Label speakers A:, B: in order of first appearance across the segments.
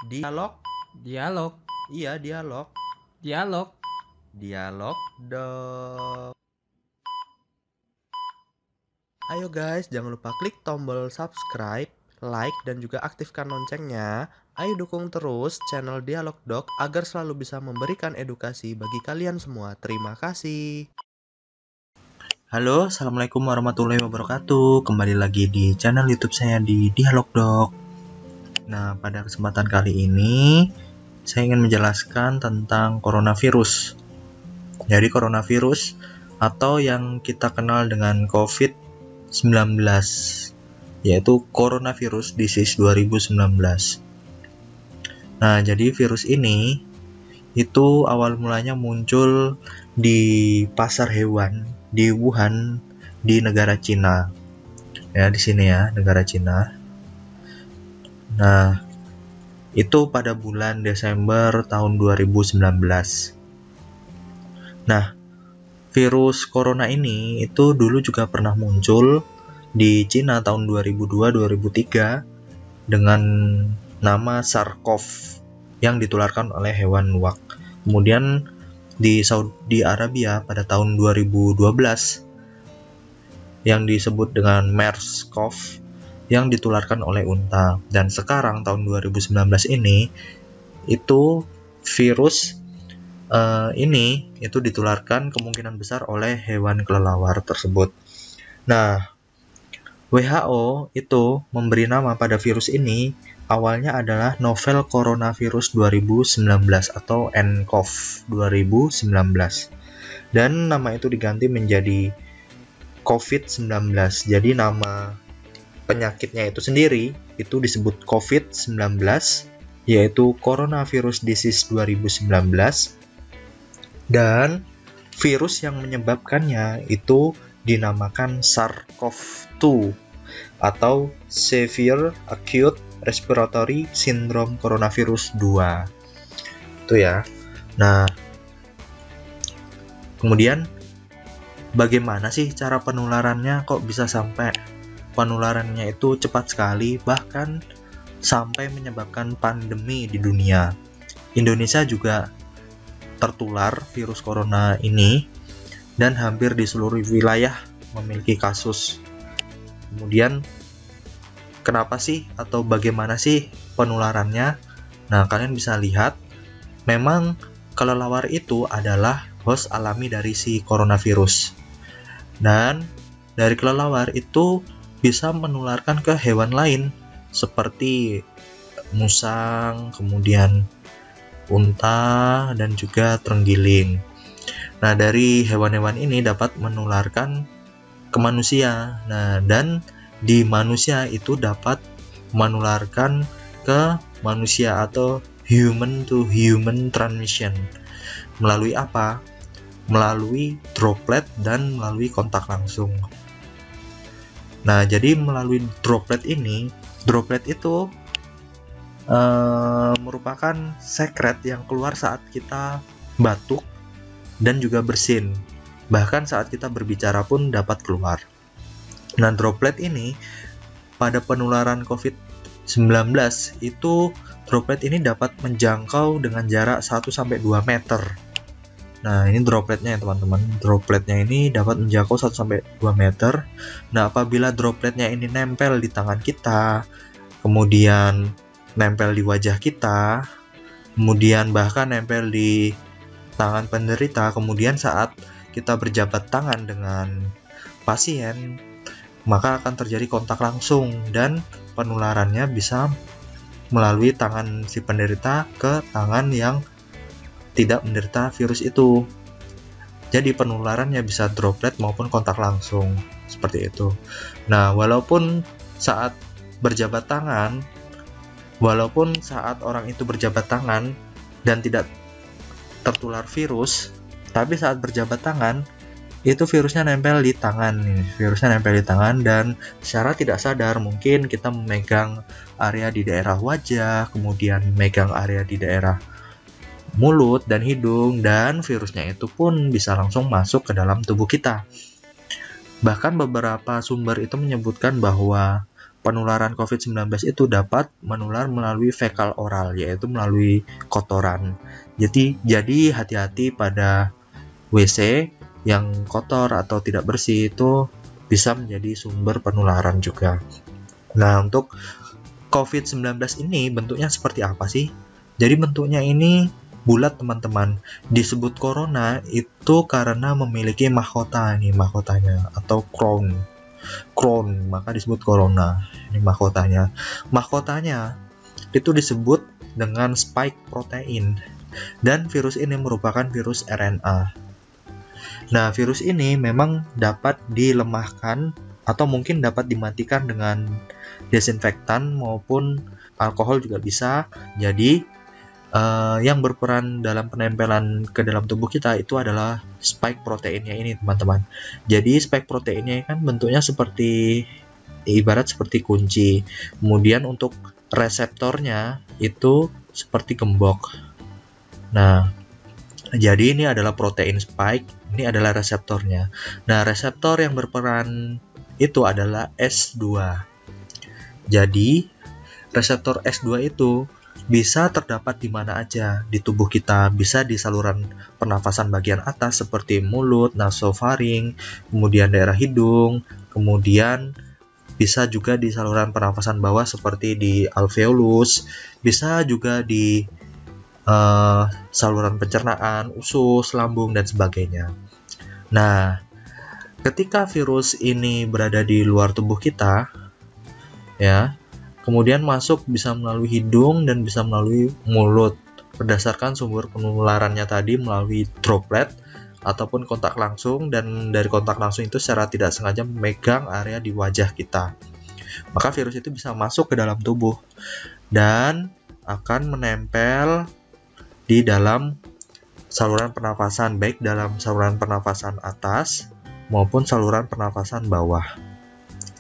A: Dialog?
B: Dialog,
A: Iya, dialog.
B: dialog.
A: Dialog dong. Ayo guys, jangan lupa klik tombol subscribe, like, dan juga aktifkan loncengnya. Ayo dukung terus channel Dialog Dok agar selalu bisa memberikan edukasi bagi kalian semua. Terima kasih.
C: Halo, Assalamualaikum warahmatullahi wabarakatuh. Kembali lagi di channel YouTube saya di Dialog Dok. Nah, pada kesempatan kali ini saya ingin menjelaskan tentang coronavirus. Jadi coronavirus atau yang kita kenal dengan COVID-19, yaitu coronavirus disease 2019. Nah, jadi virus ini itu awal mulanya muncul di pasar hewan di Wuhan di negara Cina. Ya, di sini ya, negara Cina. Nah, itu pada bulan Desember tahun 2019. Nah, virus corona ini itu dulu juga pernah muncul di Cina tahun 2002-2003 dengan nama SARS-CoV yang ditularkan oleh hewan luwak. Kemudian di Saudi Arabia pada tahun 2012 yang disebut dengan MERS-CoV yang ditularkan oleh unta. Dan sekarang tahun 2019 ini itu virus ini itu ditularkan kemungkinan besar oleh hewan kelelawar tersebut. Nah, WHO itu memberi nama pada virus ini awalnya adalah Novel Coronavirus 2019 atau nCoV 2019. Dan nama itu diganti menjadi COVID-19. Jadi nama penyakitnya itu sendiri itu disebut COVID-19, yaitu Coronavirus Disease 2019. Dan virus yang menyebabkannya itu dinamakan SARS-CoV-2 atau Severe Acute Respiratory Syndrome Coronavirus 2. Itu ya. Nah, kemudian bagaimana sih cara penularannya? Kok bisa sampai penularannya itu cepat sekali, bahkan sampai menyebabkan pandemi di dunia? Indonesia juga tertular virus corona ini dan hampir di seluruh wilayah memiliki kasus. Kemudian kenapa sih atau bagaimana sih penularannya? Nah, kalian bisa lihat memang kelelawar itu adalah host alami dari si coronavirus. Dan dari kelelawar itu bisa menularkan ke hewan lain seperti musang, kemudian unta, dan juga terenggiling. Nah, dari hewan-hewan ini dapat menularkan ke manusia. Nah, dan di manusia itu dapat menularkan ke manusia atau human to human transmission. Melalui apa? Melalui droplet dan melalui kontak langsung. Nah, jadi melalui droplet itu merupakan sekret yang keluar saat kita batuk dan juga bersin. Bahkan saat kita berbicara pun dapat keluar. Nah, droplet ini pada penularan COVID-19 itu droplet ini dapat menjangkau dengan jarak 1-2 meter. Nah, ini dropletnya ya teman-teman. Dropletnya ini dapat menjangkau 1-2 meter. Nah, apabila dropletnya ini nempel di tangan kita, kemudian nempel di wajah kita, kemudian bahkan nempel di tangan penderita, kemudian saat kita berjabat tangan dengan pasien, maka akan terjadi kontak langsung dan penularannya bisa melalui tangan si penderita ke tangan yang tidak menderita virus itu. Jadi penularannya bisa droplet maupun kontak langsung, seperti itu. Nah, walaupun saat orang itu berjabat tangan dan tidak tertular virus, tapi saat berjabat tangan itu virusnya nempel di tangan. Dan secara tidak sadar mungkin kita memegang area di daerah wajah, kemudian memegang area di daerah mulut dan hidung, dan virusnya itu pun bisa langsung masuk ke dalam tubuh kita. Bahkan beberapa sumber itu menyebutkan bahwa penularan COVID-19 itu dapat menular melalui fekal oral, yaitu melalui kotoran. Jadi hati-hati pada WC yang kotor atau tidak bersih, itu bisa menjadi sumber penularan juga. Nah, untuk COVID-19 ini bentuknya seperti apa sih? Jadi bentuknya ini bulat, teman-teman. Disebut corona itu karena memiliki mahkota nih, mahkotanya atau crown, maka disebut corona. Ini mahkotanya. Mahkotanya itu disebut dengan spike protein, dan virus ini merupakan virus RNA. Nah, virus ini memang dapat dilemahkan atau mungkin dapat dimatikan dengan desinfektan maupun alkohol juga bisa. Jadi yang berperan dalam penempelan ke dalam tubuh kita itu adalah spike proteinnya ini, teman-teman. Jadi spike proteinnya kan bentuknya seperti, ibarat seperti kunci. Kemudian untuk reseptornya itu seperti gembok. Nah, jadi ini adalah protein spike, ini adalah reseptornya. Nah, reseptor yang berperan itu adalah S2. Jadi, reseptor S2 itu bisa terdapat di mana aja di tubuh kita, bisa di saluran pernafasan bagian atas seperti mulut, nasofaring, kemudian daerah hidung, kemudian bisa juga di saluran pernafasan bawah seperti di alveolus, bisa juga di saluran pencernaan, usus, lambung, dan sebagainya. Nah, ketika virus ini berada di luar tubuh kita, ya, kemudian masuk bisa melalui hidung dan bisa melalui mulut, berdasarkan sumber penularannya tadi melalui droplet ataupun kontak langsung, dan dari kontak langsung itu secara tidak sengaja memegang area di wajah kita. Maka virus itu bisa masuk ke dalam tubuh dan akan menempel di dalam saluran pernafasan, baik dalam saluran pernafasan atas maupun saluran pernafasan bawah.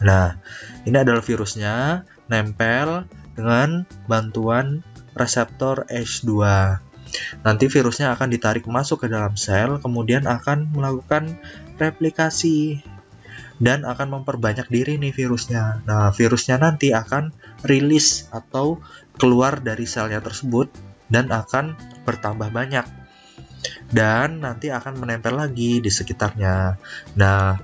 C: Nah, ini adalah virusnya nempel dengan bantuan reseptor H2. Nanti virusnya akan ditarik masuk ke dalam sel, kemudian akan melakukan replikasi dan akan memperbanyak diri nih virusnya. Nah, virusnya nanti akan rilis atau keluar dari selnya tersebut dan akan bertambah banyak, dan nanti akan menempel lagi di sekitarnya. Nah,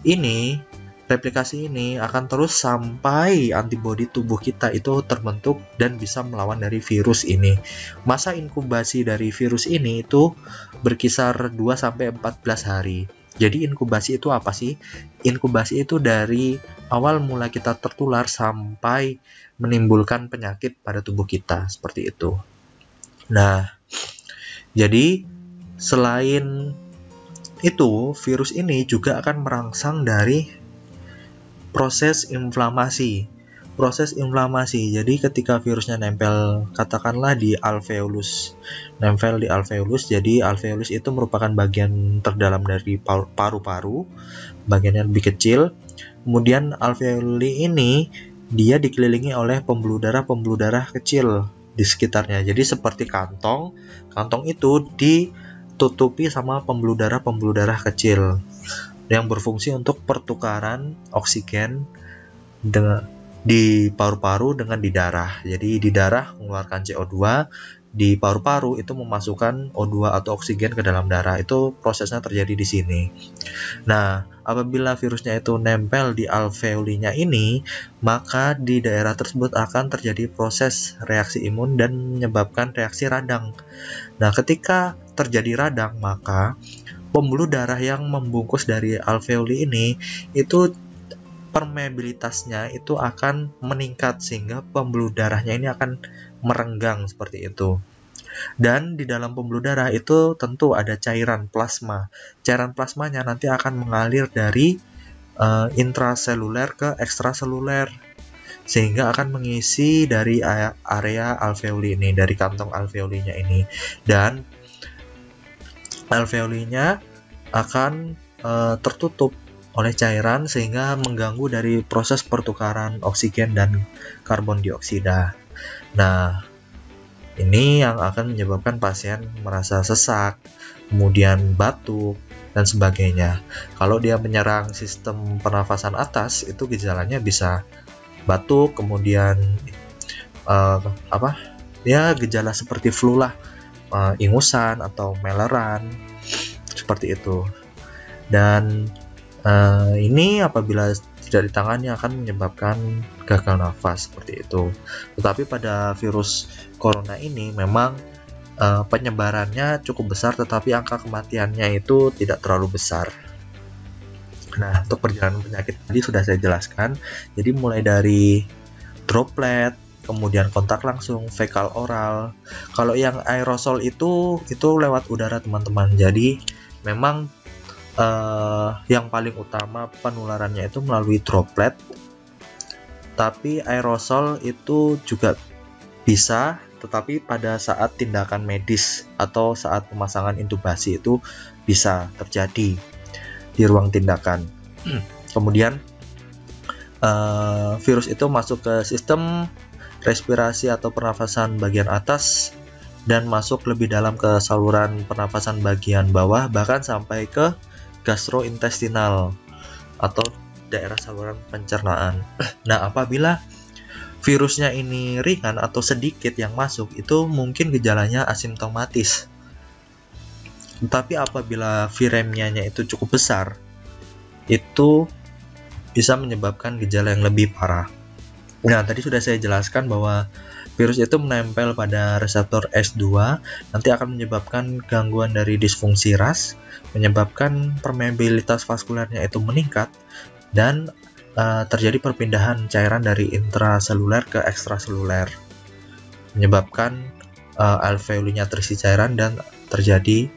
C: ini replikasi ini akan terus sampai antibodi tubuh kita itu terbentuk dan bisa melawan dari virus ini. Masa inkubasi dari virus ini itu berkisar 2-14 hari. Jadi inkubasi itu apa sih? Inkubasi itu dari awal mula kita tertular sampai menimbulkan penyakit pada tubuh kita, seperti itu. Nah, jadi selain itu, virus ini juga akan merangsang dari proses inflamasi. Jadi ketika virusnya nempel, katakanlah di alveolus, jadi alveolus itu merupakan bagian terdalam dari paru-paru, bagian yang lebih kecil. Kemudian alveoli ini dia dikelilingi oleh pembuluh darah kecil di sekitarnya. Jadi seperti kantong itu ditutupi sama pembuluh darah kecil yang berfungsi untuk pertukaran oksigen di paru-paru dengan di darah. Jadi di darah mengeluarkan CO2, di paru-paru itu memasukkan O2 atau oksigen ke dalam darah. Itu prosesnya terjadi di sini. Nah, apabila virusnya itu nempel di alveolinya ini, maka di daerah tersebut akan terjadi proses reaksi imun dan menyebabkan reaksi radang. Nah, ketika terjadi radang, maka pembuluh darah yang membungkus dari alveoli ini itu permeabilitasnya itu akan meningkat, sehingga pembuluh darahnya ini akan merenggang seperti itu. Dan di dalam pembuluh darah itu tentu ada cairan plasma. Cairan plasmanya nanti akan mengalir dari intraseluler ke ekstraseluler, sehingga akan mengisi dari area alveoli ini, dari kantong alveolinya ini. Dan alveolinya akan tertutup oleh cairan sehingga mengganggu dari proses pertukaran oksigen dan karbon dioksida. Nah, ini yang akan menyebabkan pasien merasa sesak, kemudian batuk, dan sebagainya. Kalau dia menyerang sistem pernafasan atas, itu gejalanya bisa batuk, kemudian gejala seperti flu lah, ingusan atau meleran seperti itu. Dan ini apabila tidak ditangani akan menyebabkan gagal nafas seperti itu. Tetapi pada virus corona ini memang penyebarannya cukup besar, tetapi angka kematiannya itu tidak terlalu besar. Nah, untuk perjalanan penyakit tadi sudah saya jelaskan. Jadi mulai dari droplet, kemudian kontak langsung, fekal oral. Kalau yang aerosol itu lewat udara, teman-teman. Jadi memang yang paling utama penularannya itu melalui droplet. Tapi aerosol itu juga bisa, tetapi pada saat tindakan medis atau saat pemasangan intubasi itu bisa terjadi di ruang tindakan. Kemudian virus itu masuk ke sistem respirasi atau pernafasan bagian atas dan masuk lebih dalam ke saluran pernafasan bagian bawah, bahkan sampai ke gastrointestinal atau daerah saluran pencernaan. Nah, apabila virusnya ini ringan atau sedikit yang masuk, itu mungkin gejalanya asimptomatis. Tetapi apabila viremia-nya itu cukup besar, itu bisa menyebabkan gejala yang lebih parah. Nah, tadi sudah saya jelaskan bahwa virus itu menempel pada reseptor S2, nanti akan menyebabkan gangguan dari disfungsi RAS, menyebabkan permeabilitas vaskulernya itu meningkat, dan terjadi perpindahan cairan dari intraseluler ke ekstraseluler, menyebabkan alveolunya terisi cairan dan terjadi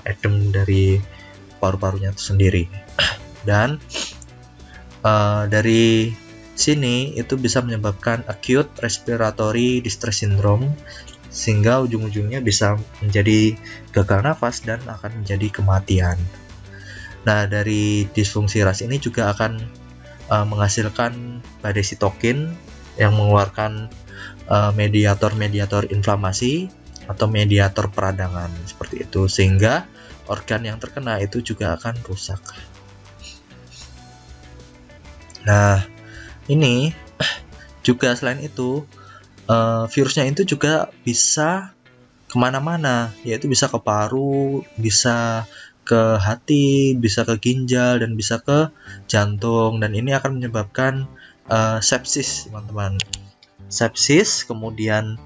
C: edem dari paru-parunya itu sendiri. Dan dari sini itu bisa menyebabkan acute respiratory distress syndrome, sehingga ujung-ujungnya bisa menjadi gagal nafas dan akan menjadi kematian. Nah, dari disfungsi RAS ini juga akan menghasilkan badai sitokin yang mengeluarkan mediator-mediator inflamasi atau mediator peradangan seperti itu, sehingga organ yang terkena itu juga akan rusak. Nah, ini juga selain itu virusnya itu juga bisa kemana-mana, yaitu bisa ke paru, bisa ke hati, bisa ke ginjal, dan bisa ke jantung, dan ini akan menyebabkan sepsis, teman-teman. Sepsis, kemudian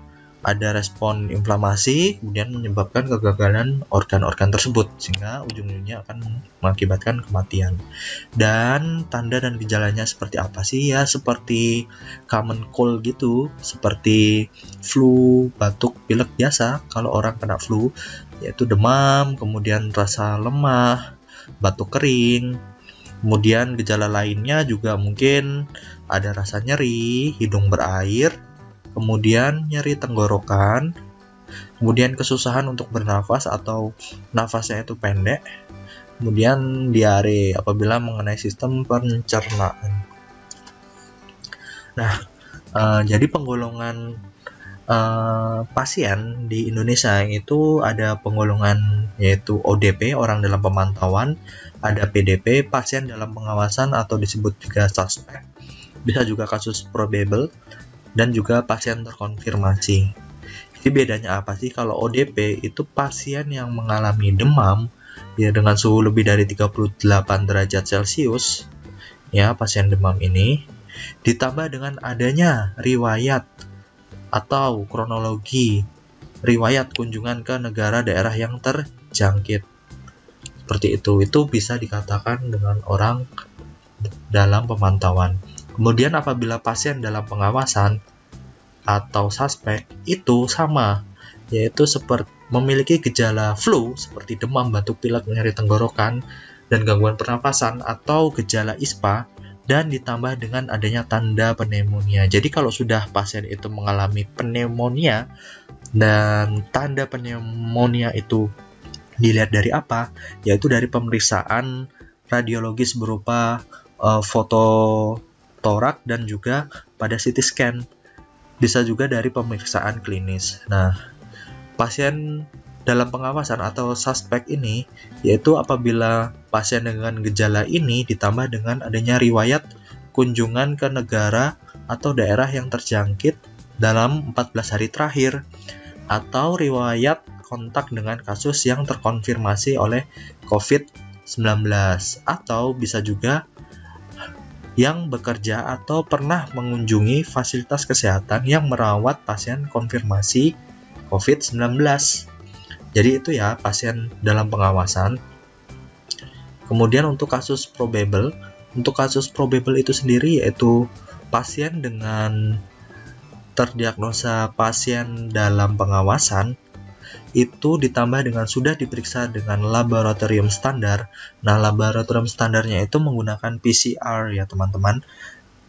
C: ada respon inflamasi, kemudian menyebabkan kegagalan organ-organ tersebut, sehingga ujung-ujungnya akan mengakibatkan kematian. Dan tanda dan gejalanya seperti apa sih? Ya, seperti common cold gitu, seperti flu, batuk, pilek biasa kalau orang kena flu, yaitu demam, kemudian rasa lemah, batuk kering. Kemudian gejala lainnya juga mungkin ada rasa nyeri, hidung berair, kemudian nyeri tenggorokan, kemudian kesusahan untuk bernafas atau nafasnya itu pendek, kemudian diare apabila mengenai sistem pencernaan. Nah, jadi penggolongan pasien di Indonesia itu ada penggolongan yaitu ODP, orang dalam pemantauan, ada PDP, pasien dalam pengawasan atau disebut juga suspek, bisa juga kasus probable, dan juga pasien terkonfirmasi. Jadi bedanya apa sih? Kalau ODP itu pasien yang mengalami demam ya dengan suhu lebih dari 38 derajat Celcius, ya pasien demam ini, ditambah dengan adanya riwayat atau kronologi riwayat kunjungan ke negara daerah yang terjangkit. Seperti itu bisa dikatakan dengan orang dalam pemantauan. Kemudian apabila pasien dalam pengawasan atau suspek itu sama, yaitu seperti memiliki gejala flu seperti demam, batuk pilek, nyeri tenggorokan, dan gangguan pernafasan atau gejala ISPA, dan ditambah dengan adanya tanda pneumonia. Jadi kalau sudah pasien itu mengalami pneumonia dan tanda pneumonia itu dilihat dari apa? Yaitu dari pemeriksaan radiologis berupa foto torak dan juga pada CT scan, bisa juga dari pemeriksaan klinis. Nah, pasien dalam pengawasan atau suspek ini yaitu apabila pasien dengan gejala ini ditambah dengan adanya riwayat kunjungan ke negara atau daerah yang terjangkit dalam 14 hari terakhir, atau riwayat kontak dengan kasus yang terkonfirmasi oleh COVID-19, atau bisa juga yang bekerja atau pernah mengunjungi fasilitas kesehatan yang merawat pasien konfirmasi COVID-19. Jadi itu ya pasien dalam pengawasan. Kemudian untuk kasus probable itu sendiri yaitu pasien dengan terdiagnosa pasien dalam pengawasan itu ditambah dengan sudah diperiksa dengan laboratorium standar. Nah, laboratorium standarnya itu menggunakan PCR ya teman-teman,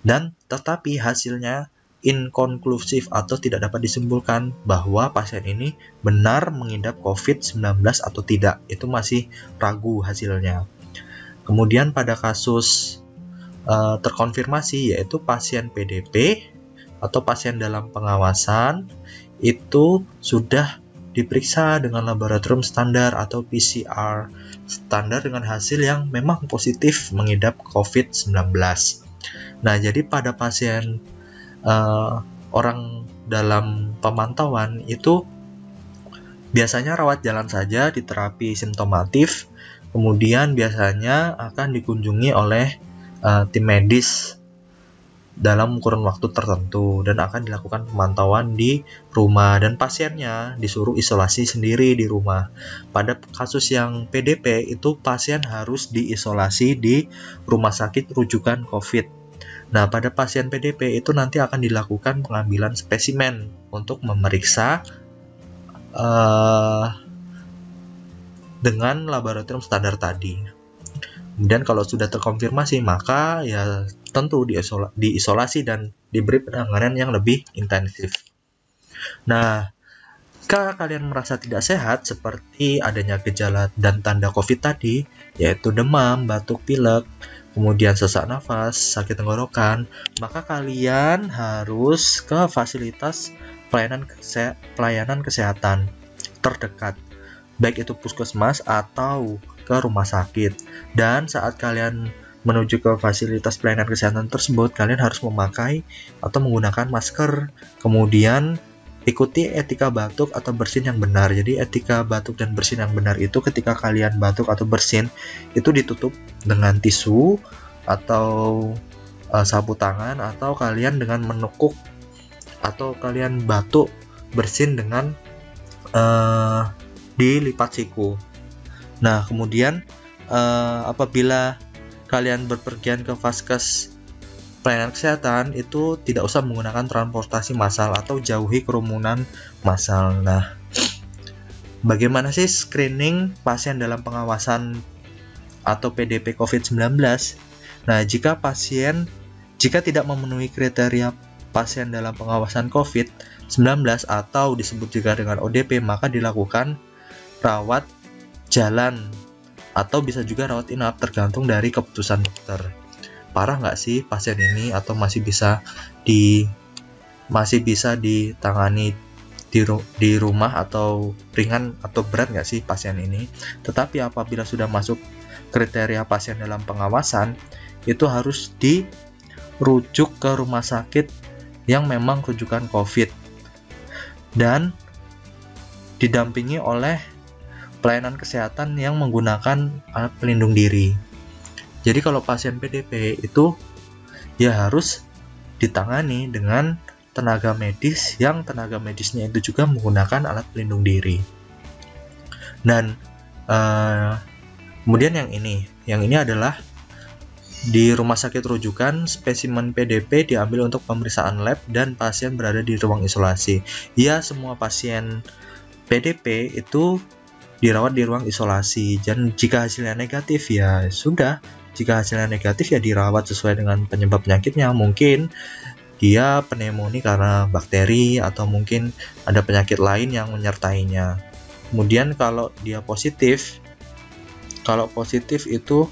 C: dan tetapi hasilnya inkonklusif atau tidak dapat disimpulkan bahwa pasien ini benar mengidap COVID-19 atau tidak. Itu masih ragu hasilnya. Kemudian pada kasus terkonfirmasi yaitu pasien PDP atau pasien dalam pengawasan itu sudah diperiksa dengan laboratorium standar atau PCR standar dengan hasil yang memang positif mengidap COVID-19. Nah, jadi pada pasien orang dalam pemantauan itu biasanya rawat jalan saja di terapi simptomatif, kemudian biasanya akan dikunjungi oleh tim medis dalam kurun waktu tertentu dan akan dilakukan pemantauan di rumah, dan pasiennya disuruh isolasi sendiri di rumah. Pada kasus yang PDP itu pasien harus diisolasi di rumah sakit rujukan COVID. Nah, pada pasien PDP itu nanti akan dilakukan pengambilan spesimen untuk memeriksa dengan laboratorium standar tadi. Kemudian kalau sudah terkonfirmasi maka ya tentu diisolasi dan diberi penanganan yang lebih intensif. Nah, jika kalian merasa tidak sehat seperti adanya gejala dan tanda COVID tadi, yaitu demam, batuk pilek, kemudian sesak nafas, sakit tenggorokan, maka kalian harus ke fasilitas pelayanan kesehatan terdekat, baik itu puskesmas atau ke rumah sakit. Dan saat kalian menuju ke fasilitas pelayanan kesehatan tersebut, kalian harus memakai atau menggunakan masker. Kemudian ikuti etika batuk atau bersin yang benar. Jadi etika batuk dan bersin yang benar itu ketika kalian batuk atau bersin itu ditutup dengan tisu atau sapu tangan, atau kalian dengan menekuk, atau kalian batuk bersin dengan dilipat siku. Nah, kemudian apabila kalian berpergian ke vaskes pelayanan kesehatan itu tidak usah menggunakan transportasi massal atau jauhi kerumunan massal. Nah, bagaimana sih screening pasien dalam pengawasan atau PDP COVID-19? Nah, jika tidak memenuhi kriteria pasien dalam pengawasan COVID-19 atau disebut juga dengan ODP, maka dilakukan rawat jalan atau bisa juga rawat inap tergantung dari keputusan dokter. Parah nggak sih pasien ini, atau masih bisa ditangani di rumah, atau ringan atau berat nggak sih pasien ini? Tetapi apabila sudah masuk kriteria pasien dalam pengawasan, itu harus dirujuk ke rumah sakit yang memang rujukan COVID dan didampingi oleh pelayanan kesehatan yang menggunakan alat pelindung diri. Jadi kalau pasien PDP itu ya harus ditangani dengan tenaga medis yang tenaga medisnya itu juga menggunakan alat pelindung diri. Dan kemudian yang ini adalah di rumah sakit rujukan, spesimen PDP diambil untuk pemeriksaan lab dan pasien berada di ruang isolasi. Ya, semua pasien PDP itu dirawat di ruang isolasi, dan jika hasilnya negatif ya sudah, jika hasilnya negatif ya dirawat sesuai dengan penyebab penyakitnya. Mungkin dia pneumonia karena bakteri, atau mungkin ada penyakit lain yang menyertainya. Kemudian kalau dia positif, itu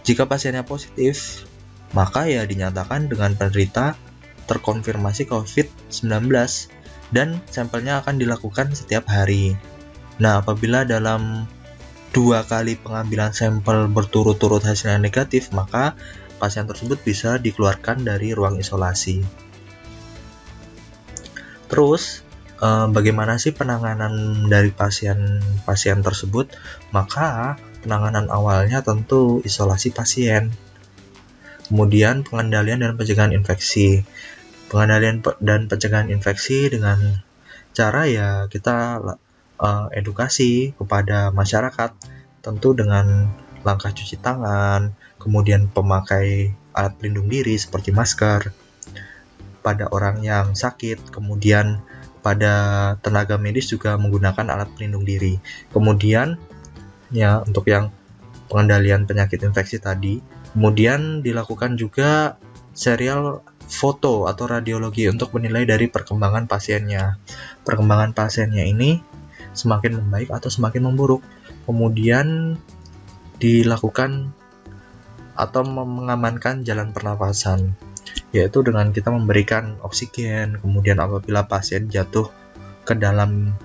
C: jika pasiennya positif maka ya dinyatakan dengan penderita terkonfirmasi COVID-19 dan sampelnya akan dilakukan setiap hari. Nah, apabila dalam 2 kali pengambilan sampel berturut-turut hasilnya negatif, maka pasien tersebut bisa dikeluarkan dari ruang isolasi. Terus, bagaimana sih penanganan dari pasien tersebut? Maka, penanganan awalnya tentu isolasi pasien. Kemudian, pengendalian dan pencegahan infeksi. Pengendalian dan pencegahan infeksi dengan cara ya kita edukasi kepada masyarakat, tentu dengan langkah cuci tangan, kemudian pemakai alat pelindung diri seperti masker pada orang yang sakit, kemudian pada tenaga medis juga menggunakan alat pelindung diri. Kemudian ya untuk yang pengendalian penyakit infeksi tadi, kemudian dilakukan juga serial foto atau radiologi untuk menilai dari perkembangan pasiennya. Perkembangan pasiennya ini semakin membaik atau semakin memburuk. Kemudian dilakukan atau mengamankan jalan pernafasan, yaitu dengan kita memberikan oksigen. Kemudian apabila pasien jatuh ke dalam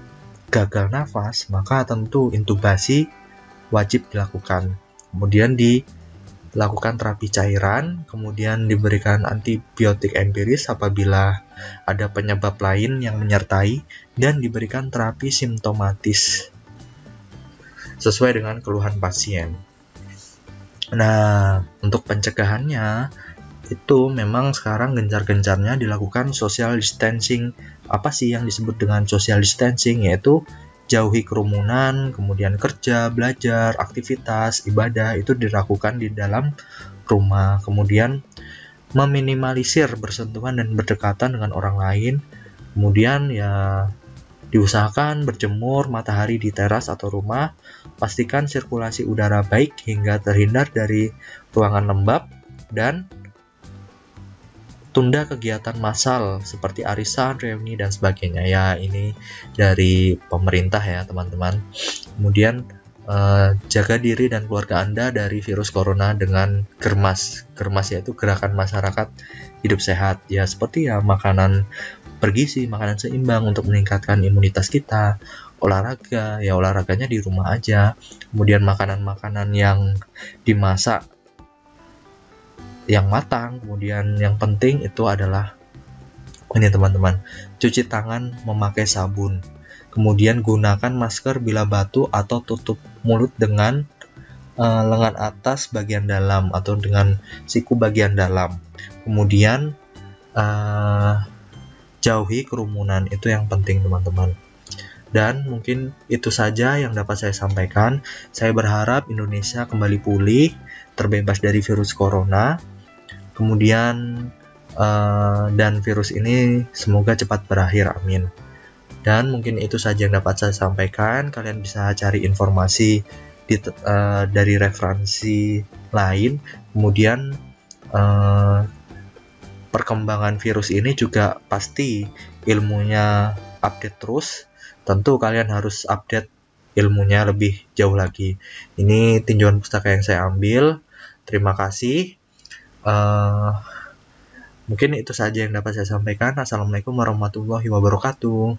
C: gagal nafas, maka tentu intubasi wajib dilakukan. Kemudian dilakukan terapi cairan, kemudian diberikan antibiotik empiris apabila ada penyebab lain yang menyertai, dan diberikan terapi simptomatis sesuai dengan keluhan pasien. Nah, untuk pencegahannya itu memang sekarang gencar-gencarnya dilakukan social distancing. Apa sih yang disebut dengan social distancing? Yaitu jauhi kerumunan, kemudian kerja, belajar, aktivitas, ibadah itu dilakukan di dalam rumah. Kemudian meminimalisir bersentuhan dan berdekatan dengan orang lain. Kemudian ya diusahakan berjemur matahari di teras atau rumah. Pastikan sirkulasi udara baik hingga terhindar dari ruangan lembab, dan tunda kegiatan massal seperti arisan, reuni, dan sebagainya. Ya, ini dari pemerintah ya, teman-teman. Kemudian jaga diri dan keluarga Anda dari virus corona dengan germas. Germas yaitu gerakan masyarakat hidup sehat. Ya, seperti ya makanan bergizi, makanan seimbang untuk meningkatkan imunitas kita. Olahraga, ya olahraganya di rumah aja. Kemudian makanan-makanan yang dimasak yang matang. Kemudian yang penting itu adalah ini teman-teman, cuci tangan memakai sabun. Kemudian gunakan masker bila batuk atau tutup mulut dengan lengan atas bagian dalam atau dengan siku bagian dalam. Kemudian jauhi kerumunan, itu yang penting teman-teman. Dan mungkin itu saja yang dapat saya sampaikan. Saya berharap Indonesia kembali pulih, terbebas dari virus corona. Kemudian dan virus ini semoga cepat berakhir, amin. Dan mungkin itu saja yang dapat saya sampaikan. Kalian bisa cari informasi dari referensi lain. Kemudian perkembangan virus ini juga pasti ilmunya update terus. Tentu kalian harus update ilmunya lebih jauh lagi. Ini tinjauan pustaka yang saya ambil. Terima kasih. Mungkin itu saja yang dapat saya sampaikan. Assalamualaikum warahmatullahi wabarakatuh.